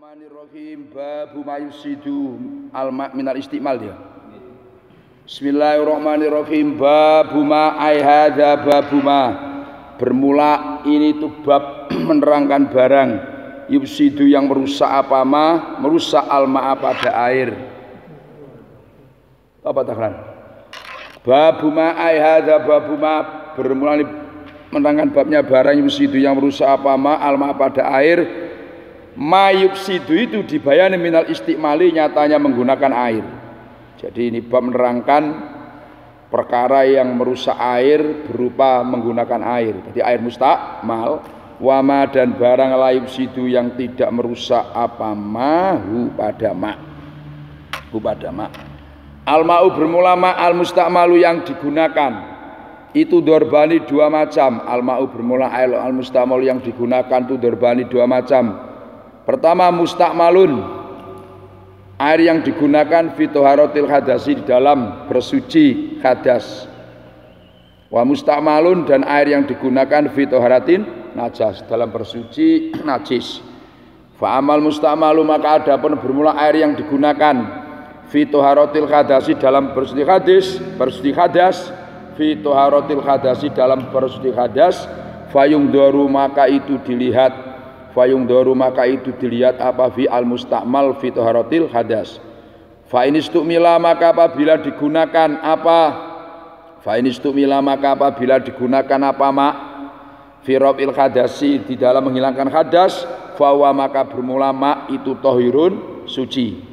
Bismillahirrahmanirrahim. Babu ma yusidu al-ma' minal istimal dia. Bismillahirrahmanirrahim. Babu ma ai hadza babu ma. Bermula ini tuh bab menerangkan barang yusidu yang merusak apa ma, merusak al-ma' pada air. Apa takran? Babu ma ai hadza babu ma. Bermula ini menerangkan babnya barang yusidu yang merusak apa ma, al-ma' pada air. Mayufsidu itu dibayani minal istikmali, nyatanya menggunakan air. Jadi ini bab menerangkan perkara yang merusak air berupa menggunakan air. Jadi air mustakmal, wama dan barang layufsidu yang tidak merusak apa mahu pada ma. Al-ma'u bermula ma al mustakmalu yang digunakan. Itu dorbani dua macam. Al-ma'u bermula air al mustakmalu yang digunakan itu dorbani dua macam. Pertama mustakmalun, air yang digunakan fitoharotil hadasi di dalam bersuci hadas. Wa mustakmalun dan air yang digunakan fitoharatin najas dalam bersuci najis. Fa amal mustakmalu maka ada pun bermula air yang digunakan fitoharotil hadasi dalam bersuci hadas, fitoharotil hadasi dalam bersuci hadas. Fayung doru maka itu dilihat. Fayung doru maka itu dilihat apa fi al mustakmal fi taharatil hadas. Fa inistumila maka apabila digunakan apa? Fa inistumila maka apabila digunakan apa ma? Fi rabil hadasi di dalam menghilangkan hadas, fawa maka bermula ma itu tahirun suci.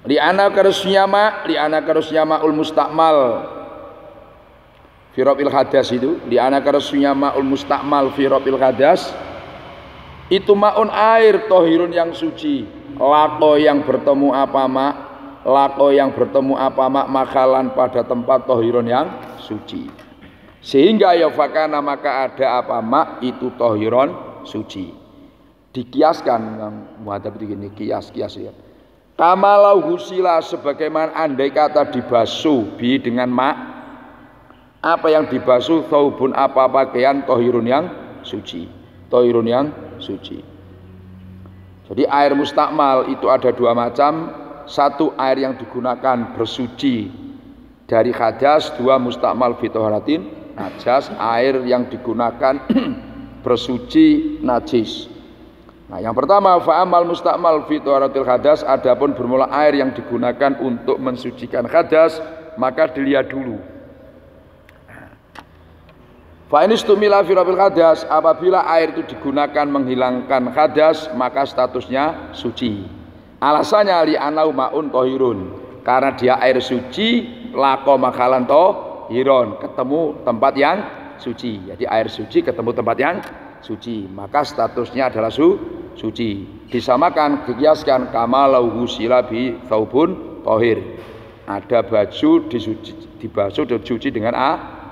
Li'ana karusnya ma ul mustakmal fi rabil hadas itu. Li'ana karusnya ma ul mustakmal fi rabil hadas. Itu ma'un air tohirun yang suci. Lako yang bertemu apa ma, lako yang bertemu apa ma makalan pada tempat tohirun yang suci. Sehingga ya fakana maka ada apa ma itu tohirun suci. Dikiaskan yang muhadab begini, kias ya. Kamalau husila sebagaimana andai kata dibasuh bi dengan ma. Apa yang dibasuh thawbun apa pakaian tohirun yang suci. Tohirun yang suci. Jadi air mustakmal itu ada dua macam. Satu air yang digunakan bersuci dari hadas, dua mustakmal fitoharatin najas, air yang digunakan bersuci najis. Nah, yang pertama fa'amal mustakmal fitoharatil hadas, adapun bermula air yang digunakan untuk mensucikan hadas, maka dilihat dulu. Fa'inustumila fi rabil hadas, apabila air itu digunakan menghilangkan hadas maka statusnya suci. Alasannya li'anau ma'un tohirun, karena dia air suci, lako makalan tohiron, ketemu tempat yang suci. Jadi air suci ketemu tempat yang suci, maka statusnya adalah suci. Disamakan, dikiaskan kamalau husila bi thawbun tohir. Ada baju dibasuh dicuci dengan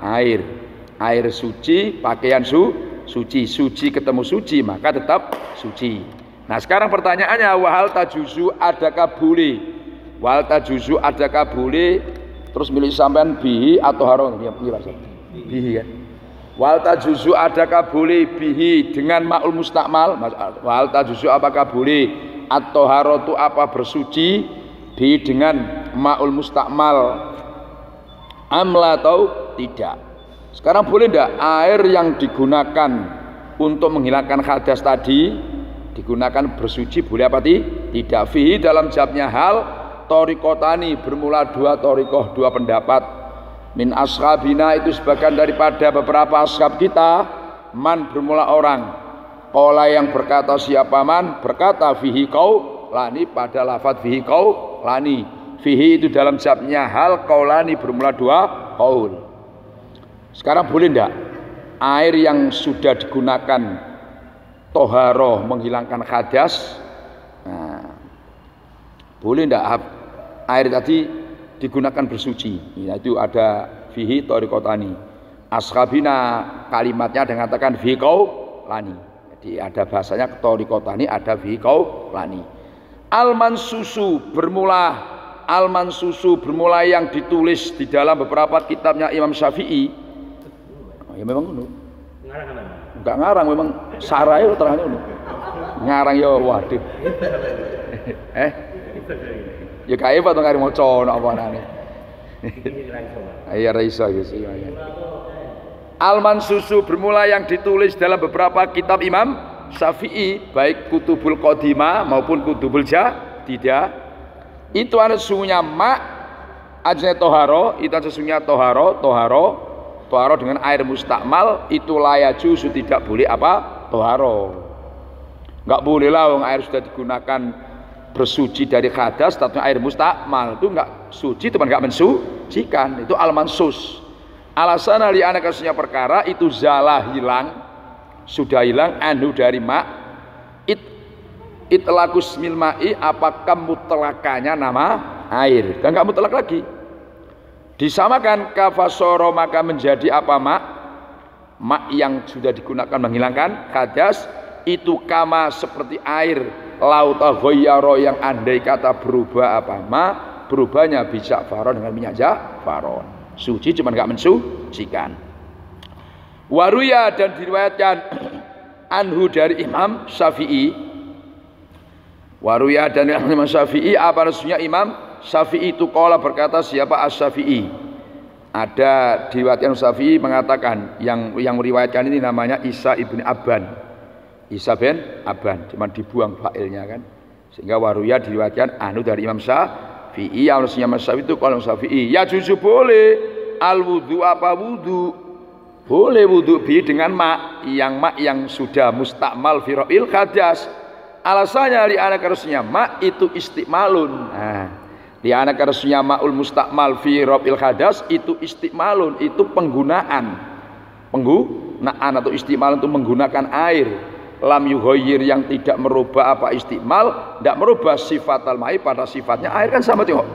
air suci, pakaian suci, suci ketemu suci, maka tetap suci. Nah sekarang pertanyaannya, wahal tajuzu adakah boleh? Wahal tajuzu adakah boleh? Terus milik sampean bihi atau haram? Bihi kan? Wahal tajuzu adakah boleh bihi dengan ma'ul mustakmal? Wahal tajuzu apakah boleh? Atau harotu apa bersuci? Bihi dengan ma'ul mustakmal? Amla atau tidak? Sekarang boleh tidak air yang digunakan untuk menghilangkan hadas tadi digunakan bersuci, boleh apa tidak? Fihi dalam jawabnya hal torikotani, bermula dua torikoh, dua pendapat. Min ashabina itu sebagian daripada beberapa ashab kita. Man bermula orang, kola yang berkata siapa man, berkata fihi kau lani, pada lafadz fihi kau lani. Fihi itu dalam jawabnya hal kaulani, bermula dua kaul. Sekarang boleh tidak air yang sudah digunakan toharoh menghilangkan hadas, nah, boleh tidak air tadi digunakan bersuci? Nah, itu ada fihi torikotani. Ashabina kalimatnya dikatakan fihi lani. Jadi ada bahasanya torikotani, ada fihi lani. Al-mansusu bermula yang ditulis di dalam beberapa kitabnya Imam Syafi'i. Ya memang enggak ngarang memang saraya terangnya Ngarang ya waduh. Ya kae apa to karo maca napa anane. Iya ra iso ya. Al-Mansusu bermula yang ditulis dalam beberapa kitab Imam Syafi'i, baik Kutubul Qadimah maupun Kutubul Jadidah. Itu ada sesungguhnya ajne toharo, itu sesungguhnya toharo dengan air mustakmal itu layaju tidak boleh apa toharo. Enggak boleh lah wong air sudah digunakan bersuci dari hadas, tapi air mustakmal itu enggak suci, teman enggak mensucikan. Itu al-mansus. Alasan li anak kasusnya perkara itu zalah hilang, sudah hilang anhu dari itlakus mil ma'i, apakah mutlakanya nama air dan enggak mutlak lagi. Disamakan kafasoro maka menjadi apa mak yang sudah digunakan menghilangkan hadas itu kama seperti air lauta ghayyaro yang andai kata berubah apa berubahnya bisa faron dengan minyak zafaron. Suci cuma enggak mensucikan. Waruya dan diriwayatkan anhu dari Imam Syafi'i. Waruya dan Imam Syafi'i apa resminya Imam Syafi'i itu qala berkata siapa As-Syafi'i. Ada diriwayatkan Syafi'i mengatakan yang meriwayatkan ini namanya Isa ibn Abban. Isa bin Abban cuma dibuang failnya kan. Sehingga waruya diriwayatkan anu dari Imam Syafi'i harusnya Mas Syafi'i itu kalau Syafi'i ya jujur boleh al wudu apa wudu boleh wudu bi dengan mak yang sudah mustakmal fi ra'il hadas. Alasannya li anak harusnya mak itu istiqmalun. Nah, li anak harusnya ma'ul mustakmal fi ra'il hadas itu istiqmalun, itu penggunaan atau istiqmalun itu menggunakan air lam yuhoyir yang tidak merubah apa istiqmal, tidak merubah sifat al-ma'i pada sifatnya air kan sama tengok.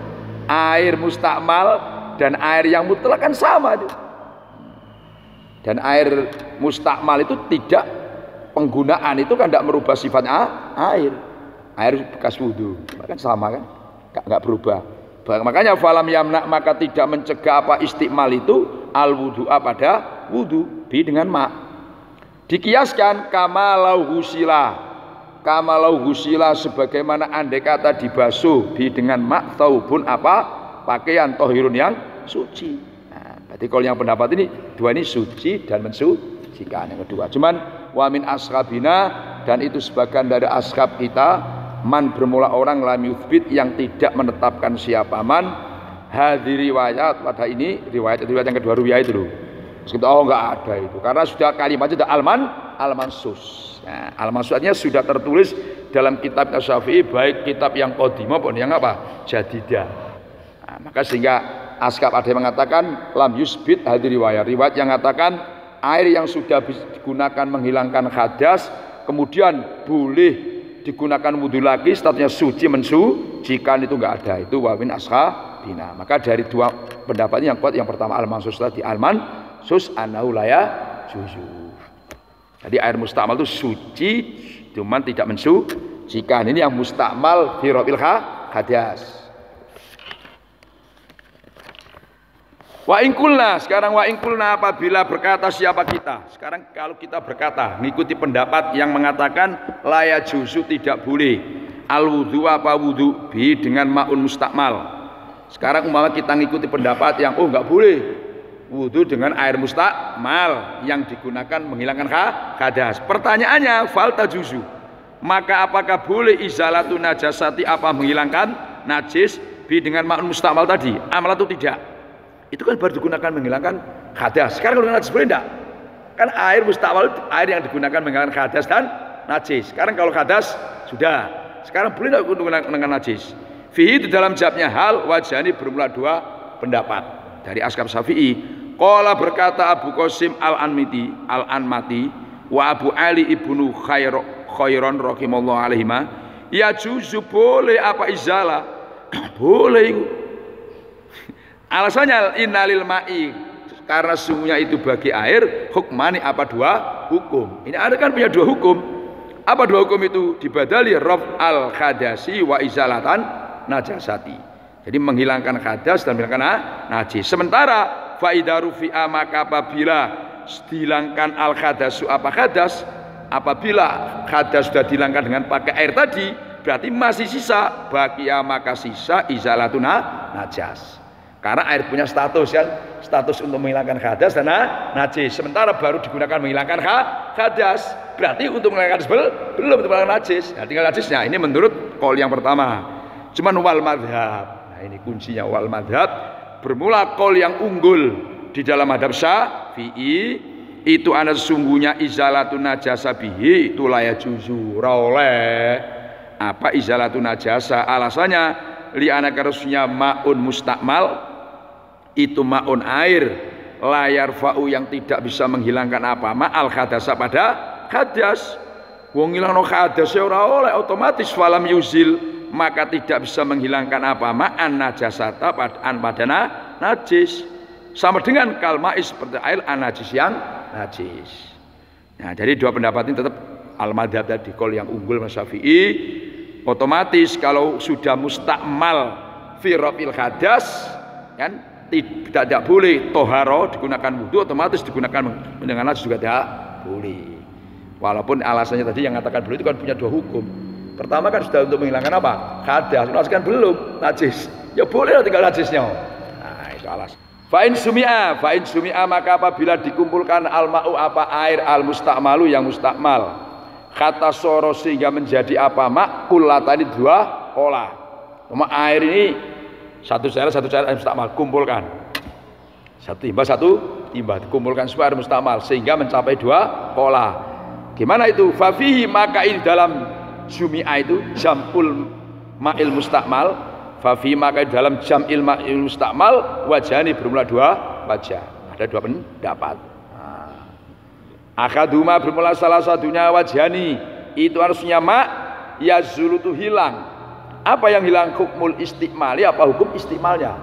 Air mustakmal dan air yang mutlak kan sama itu. Dan air mustakmal itu tidak penggunaan itu kan tidak merubah sifatnya air bekas wudu kan sama kan, nggak berubah. Makanya falam yamna maka tidak mencegah apa istiqmal itu al wudu'a pada wudu bi dengan mak. Dikiaskan kamalau husila sebagaimana andai kata dibasuh bi dengan mak taubun apa pakaian tohirun yang suci. Nah, berarti kalau yang pendapat ini dua ini suci dan mensucikan yang kedua. Cuman wamin ashabina dan itu sebagian dari ashab kita man bermula orang lam yuthbit yang tidak menetapkan siapa man hadhi riwayat pada ini riwayat yang kedua ruwiyah itu loh. Oh enggak ada itu karena sudah kalimatnya sudah al-mansus. Nah, al-mansusnya sudah tertulis dalam kitab Syafi'i baik kitab yang qadimah maupun yang apa jadidah. Nah, maka sehingga ashab ada yang mengatakan lam yusbit hadhi riwayat yang mengatakan air yang sudah digunakan menghilangkan hadas kemudian boleh digunakan wudhu lagi statusnya suci mensucikan itu enggak ada. Itu wawin ashabina. Maka dari dua pendapat ini yang kuat yang pertama al-mansus tadi sus anahu laya juzu. Jadi air mustakmal itu suci cuman tidak mensucikan. Ini yang mustakmal fi ra'il hadas. Wa in qulna sekarang wa in qulna apabila berkata siapa kita? Sekarang kalau kita berkata mengikuti pendapat yang mengatakan laya juzu tidak boleh al wudu apa wudu bi dengan ma'un mustakmal. Sekarang umpama kita mengikuti pendapat yang enggak boleh wudu dengan air mustakmal yang digunakan menghilangkan hadas. Pertanyaannya fal tajuzu. Maka apakah boleh izalatu najasati apa menghilangkan najis bi dengan ma'un mustakmal tadi? Amal atau tidak? Itu kan baru digunakan menghilangkan hadas. Sekarang kalau najis boleh enggak? Kan air mustakmal air yang digunakan menghilangkan hadas dan najis. Sekarang kalau hadas sudah. Sekarang boleh enggak menggunakan najis? Fihi di dalam jawabnya hal wajani bermula dua pendapat. Dari ashab Syafi'i qala berkata Abu Qasim al-Anmati wa Abu Ali ibnu Khairon rahimallahu alaihima ya juzu boleh apa izalah boleh alasannya innalil ma'i karena sungguhnya itu bagi air hukmani apa dua hukum. Ini ada kan punya dua hukum. Apa dua hukum itu? Dibadali raf al khadasi wa izalatan najasati. Jadi menghilangkan hadas dan menghilangkan najis. Sementara faidaru fi'a maka apabila dihilangkan al hadasu apa hadas Apabila hadas sudah dihilangkan dengan pakai air tadi, berarti masih sisa bakia, maka sisa izalatun najas. Karena air punya status kan, status untuk menghilangkan hadas dan najis. Sementara baru digunakan menghilangkan hadas, berarti untuk menghilangkan belum untuk menghilangkan najis. Nah, tinggal najisnya. Ini menurut qaul yang pertama. Cuman wal madhab. Nah, ini kuncinya wal madhab. Bermula qaul yang unggul di dalam madhab Syafi'i itu ana sesungguhnya izalatun najasa bihi itu la yajuzu ra oleh apa izalatun najasa. Alasannya li ana karusnya maun mustakmal itu maun air layar fa'u yang tidak bisa menghilangkan apa ma al hadasa pada hadas. Wong ngilangno hadas ora oleh otomatis falam yuzil maka tidak bisa menghilangkan apa ma an najasata pada najis. Sama dengan kalmais seperti air an-najis yang najis. Nah, jadi dua pendapat ini tetap al-madhab tadi qaul yang unggul Mas Syafi'i. Otomatis kalau sudah mustakmal fi rafil hadas kan tidak boleh toharo digunakan wudu, otomatis digunakan dengan najis juga tidak boleh. Walaupun alasannya tadi yang mengatakan boleh itu kan punya dua hukum. Pertama kan sudah untuk menghilangkan apa? Hadas. Najis kan belum najis. Ya boleh tinggal najisnya. Nah, itu alasan. Fa'in sumi'a maka apabila dikumpulkan al-ma'u apa air al-mustakmalu yang mustakmal kata soro sehingga menjadi apa mak kulatani dua olah. Cuma air ini satu cairan mustakmal kumpulkan satu timba dikumpulkan supaya mustakmal sehingga mencapai dua olah. Gimana itu? Fafihi maka ini dalam sumi'a itu jamul ma'il mustakmal. Fafi maka dalam jam'il ma'il mustakmal wajhani bermula dua wajah. Ada dua pendapat. Akaduma bermula salah satunya wajhani itu harusnya ma yazulu itu hilang. Apa yang hilang? Hukmul istikmali, apa hukum istikmalnya?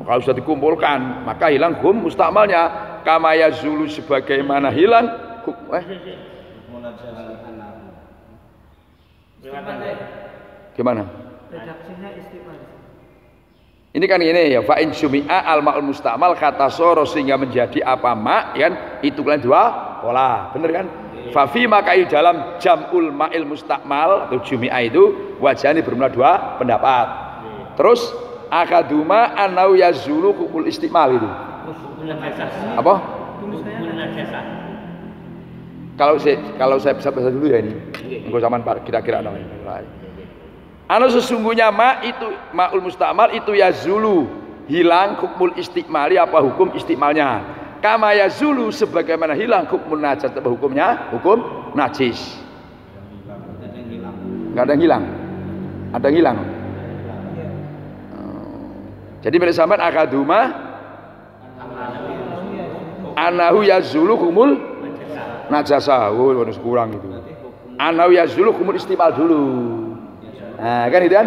Kalau sudah dikumpulkan maka hilang hukum mustakmalnya. Kama yazulu sebagaimana hilang hukum gimana? Redaksinya istimal. Ini kan ini ya fa'in sumi'a al ma'ul mustakmal kata soro sehingga menjadi apa ma kan itu kan dua pola bener kan? Fafi maka di dalam jamul ma'il mustakmal atau jumi'a itu wajahnya bermula dua pendapat. Terus akaduma anau yazulu hukmul istikmal itu apa? Kalau saya bisa baca dulu ya ini engko sampean kira-kira namanya. Anu sesungguhnya ma itu ma'ul mustakmal itu yazulu hilang hukmul istikmali apa hukum istikmalnya. Kama yazulu sebagaimana hilang hukmul najis apa hukumnya? Hukum najis. Kadang hilang. Ada yang hilang. Jadi menurut sampean akaduma anahu yazulu hukmul najasa. Oh, kurang itu. Anahu yazulu hukmul istikmal dulu. Nah, kan itu kan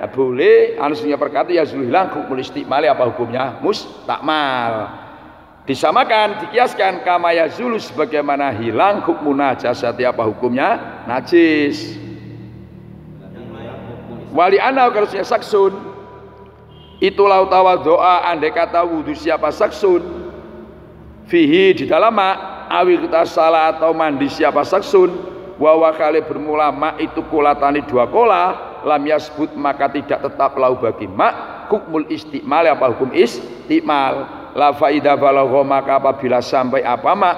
nah, boleh anusunya perkata ya hilang hukmul istikmali apa hukumnya mustakmal disamakan dikiaskan kama yazulu sebagaimana hilang hukmun najasati apa hukumnya najis. Wali ana harusnya saksun itulah tawaddoa andai kata wudu siapa saksun fihi di dalam ma awi kita salah atau mandi siapa saksun wawa kali bermula ma itu kolatani dua kola lam yasbut maka tidak tetap lau bagi mak hukmul istikmal apa hukum istikmal la faida balagha maka apabila sampai apa mak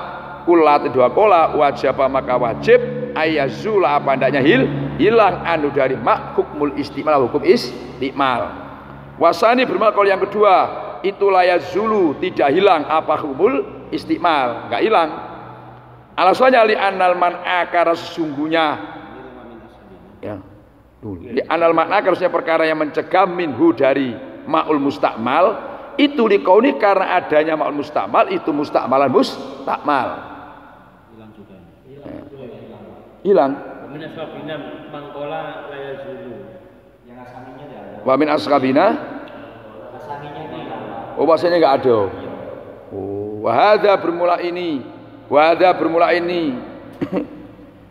kulat dua kola wajib maka wajib ayazula apa andanya hilang anu dari mak hukmul istikmal hukum istikmal. Wasani bermula kalau yang kedua itu layazulu tidak hilang apa hukmul istikmal enggak hilang. Alasannya li anal man'a karena sesungguhnya ya li anal makna harusnya perkara yang mencegah minhu dari ma'ul mustakmal itu dikauni karena adanya ma'ul mustakmal itu mustakmalan mustakmal hilang juga hilang wa min ashabina oh bahasanya enggak ada. Oh wahada bermula ini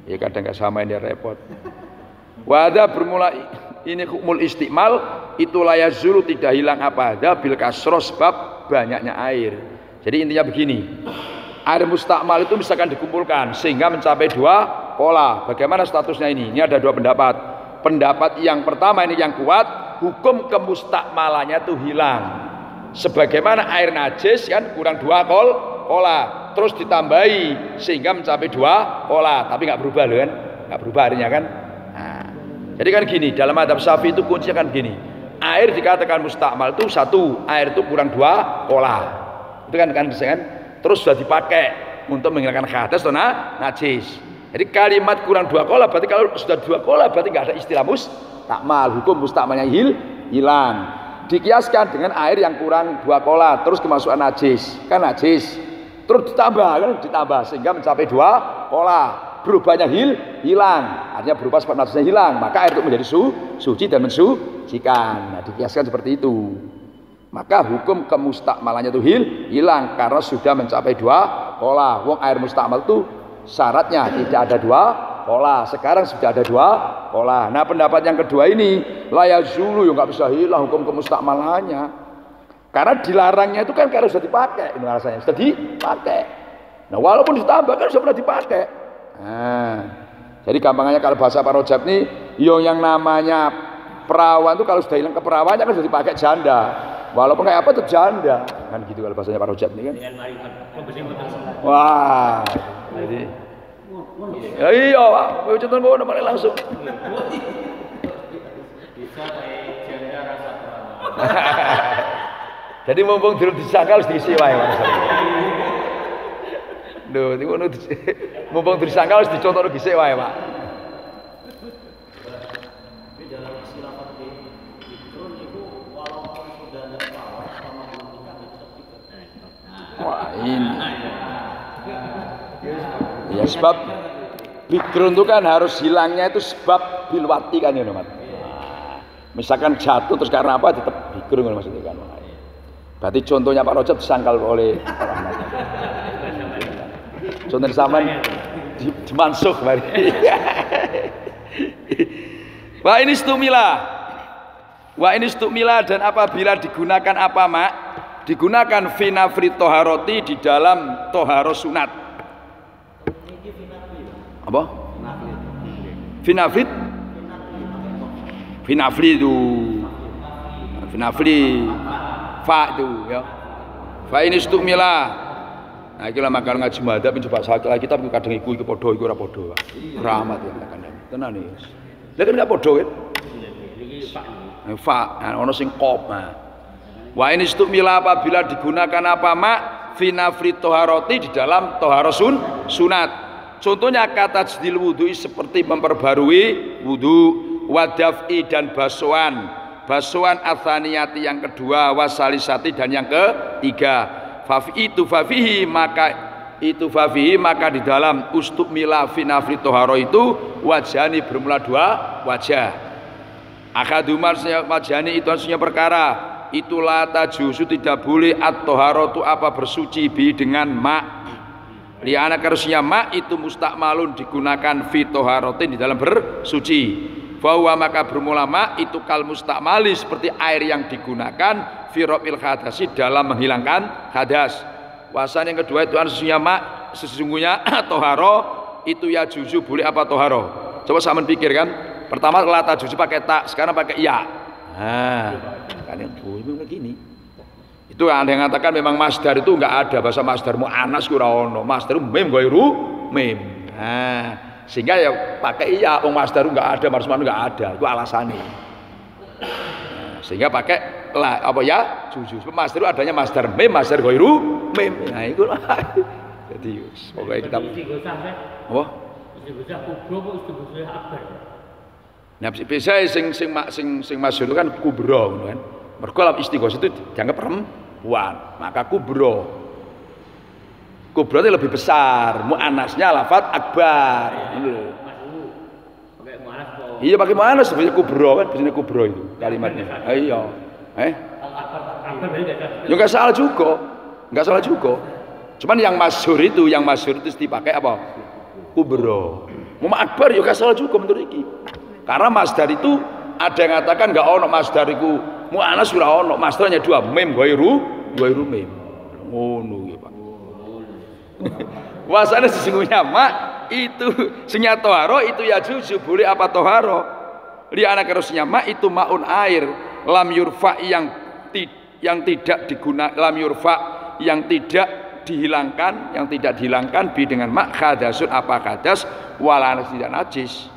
ya kadang enggak sama ini repot. Wada bermula ini hukmul istikmal itu layazulu tidak hilang apa ada bil kasro sebab banyaknya air. Jadi intinya begini, air mustakmal itu misalkan dikumpulkan sehingga mencapai dua kola. Bagaimana statusnya ini? Ini ada dua pendapat. Pendapat yang pertama ini yang kuat, hukum kemustakmalannya itu hilang. Sebagaimana air najis kan kurang 2 kola, terus ditambahi sehingga mencapai 2 kola, tapi nggak berubah loh kan? Nggak berubah airnya kan? Nah, jadi kan gini, dalam madzhab Syafi'i itu kuncinya kan gini. Air dikatakan mustakmal itu satu, air itu kurang 2 kola. Itu kan terus sudah dipakai untuk menghilangkan hadas atau najis. Jadi kalimat kurang 2 kola berarti kalau sudah 2 kola berarti nggak ada istilah mustakmal, hukum mustakmalnya hilang. Dikiaskan dengan air yang kurang 2 kola terus kemasukan najis, kan najis. Terus ditambah sehingga mencapai 2 kola. Berubahnya hilang, artinya berubah sebab najisnya hilang, maka air itu menjadi suci dan mensucikan. Nah, dikiaskan seperti itu. Maka hukum kemustakmalannya itu hilang karena sudah mencapai 2 kola. Wong air mustakmal itu syaratnya tidak ada 2 kola. Sekarang sudah ada 2 kola. Nah, pendapat yang kedua ini layak zulu, yang nggak bisa hilang hukum kemustakmalannya. Karena dilarangnya itu kan karena sudah dipakai, ini alasannya sudah dipakai. Nah, walaupun ditambah kan sudah pernah dipakai. Nah, jadi gampangnya kalau bahasa Pak Rojab nih, yang namanya perawan itu kalau sudah hilang keperawannya kan sudah dipakai janda. Walaupun kayak apa tetap janda, kan gitu kalau bahasanya Pak Rojab nih kan. Wah, jadi ya iya Pak, mau contoh ngono malah langsung. Jadi mumpung dulu disangka harus diisi wae Mas. Lho, niku mumpung disangka harus dicontoh diisi wae Pak. Wah, ini. Ya sebab bikrun itu kan harus hilangnya itu sebab bilwati kan ya Mas. Misalkan jatuh terus karena apa tetap bikrun maksudnya kan. Berarti contohnya Pak Rojab disangkal oleh orang lain. Contohnya zaman dimansuh kemarin. Wa ini stumila dan apabila digunakan apa mak? Digunakan finafri toharoti di dalam toharo sunat. Apa? Finafrit? Finafri itu. Finafri. Fa itu ya. Fa ini stumila. Nah, iki lah makal ngaji madzhab coba sakit lagi tapi kadang iku padha iku ora padha. Rahmat ya kadang. Tenan iki. Lah kan enggak padha kan? Fa, ana sing qop. Wa ini stumila apabila digunakan apa mak finafri toharoti di dalam toharo sunat. Contohnya kata jdil wudhu seperti memperbarui wudhu, wadaf'i dan basuhan atsaniyati yang kedua, wasalisati dan yang ketiga. Fafihi maka di dalam ustumila finafri toharo itu wajani bermula 2 wajah. Akadumar wajani itu artinya perkara itulah tajusu tidak boleh at-toharotu apa bersuci bi dengan mak. Liana karusnya mak itu mustakmalun digunakan fi toharotin di dalam bersuci. Bahwa maka bermula mak itu kal mustakmali seperti air yang digunakan fi robil hadasi dalam menghilangkan hadas. Wasan yang kedua itu artinya mak sesungguhnya toharo itu ya juzu boleh apa toharo. Coba sama pikirkan. Pertama la tajusu pakai tak, sekarang pakai ya. Nah, kalian memang begini. Itu ada yang mengatakan memang masdar itu enggak ada bahasa masdar mu'annas ora ono. Masdar mem ghairu mem. Nah, sehingga ya pakai iya wong masdar enggak ada, marfu'an enggak ada. Itu alasannya. Nah, sehingga pakai la apa ya? Jujur. Masdar adanya masdar mem, masdar ghairu mem. Nah, itu lah. Jadi pokoknya kita apa? Istighosah kubro kok istighosah akbar. Nah, biasa sing masyhur itu kan kubro kan. Mergo istighosah itu dianggap perempuan, maka kubro. Kubro itu lebih besar, muannasnya lafaz akbar. Iya pakai muannas sebenarnya kubro kan, biasanya kubro itu kalimatnya. Iya. Ya enggak salah juga. Enggak salah juga. Cuman yang masyhur itu dipakai apa? Kubro. Mau akbar ya enggak salah juga menurut iki. Karena masdar itu ada yang mengatakan enggak ono masdar iku mu'annas ora ono, masdarnya 2 mem ghairu mem. Ngono ya Pak. Wasane sesungguhnya mak itu senya toharo itu ya juzu boleh apa toharo li anak harusnya ma itu maun air lam yurfa yang tidak digunakan lam yurfa yang tidak dihilangkan bi dengan mak khadasun apa khadas wala tidak najis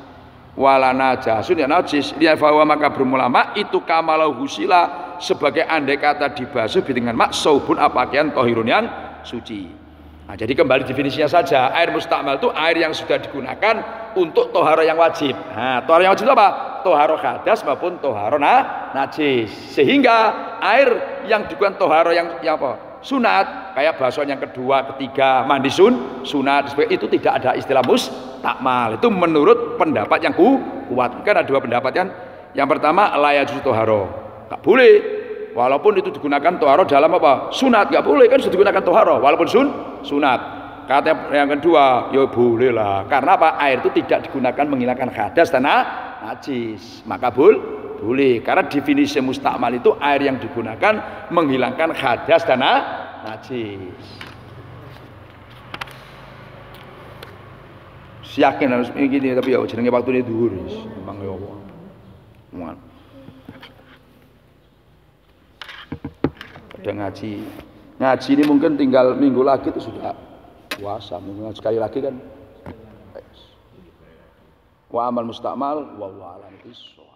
wala najasun ya najis dia bahwa maka bermulama itu kamalau husila sebagai andai kata dibasuh dengan mak saubun pakaian tohirun yang suci. Nah, jadi kembali definisinya saja, air mustakmal itu air yang sudah digunakan untuk toharo yang wajib. Nah, toharo yang wajib itu apa? Toharo hadas maupun toharo najis. Sehingga air yang digunakan toharo yang apa? Sunat, kayak basuhan yang kedua, ketiga, mandi sunat, itu tidak ada istilah mustakmal. Itu menurut pendapat yang kuat. Kan ada dua pendapat kan. Yang pertama layajuz toharo, tak boleh. Walaupun itu digunakan toharo dalam apa? Sunat, nggak boleh kan sudah digunakan toharo walaupun sunat. Kata yang kedua, ya boleh lah. Karena apa? Air itu tidak digunakan menghilangkan hadas dan najis. Maka boleh. Karena definisi mustakmal itu air yang digunakan menghilangkan hadas dan najis. Yakin harus begini tapi ya jenenge waktu ini dhuwur. Memang ya Allah. Ngaji ini mungkin tinggal minggu lagi itu sudah puasa, minggu sekali lagi kan wa amal mustakmal wallahu a'lam bishawab.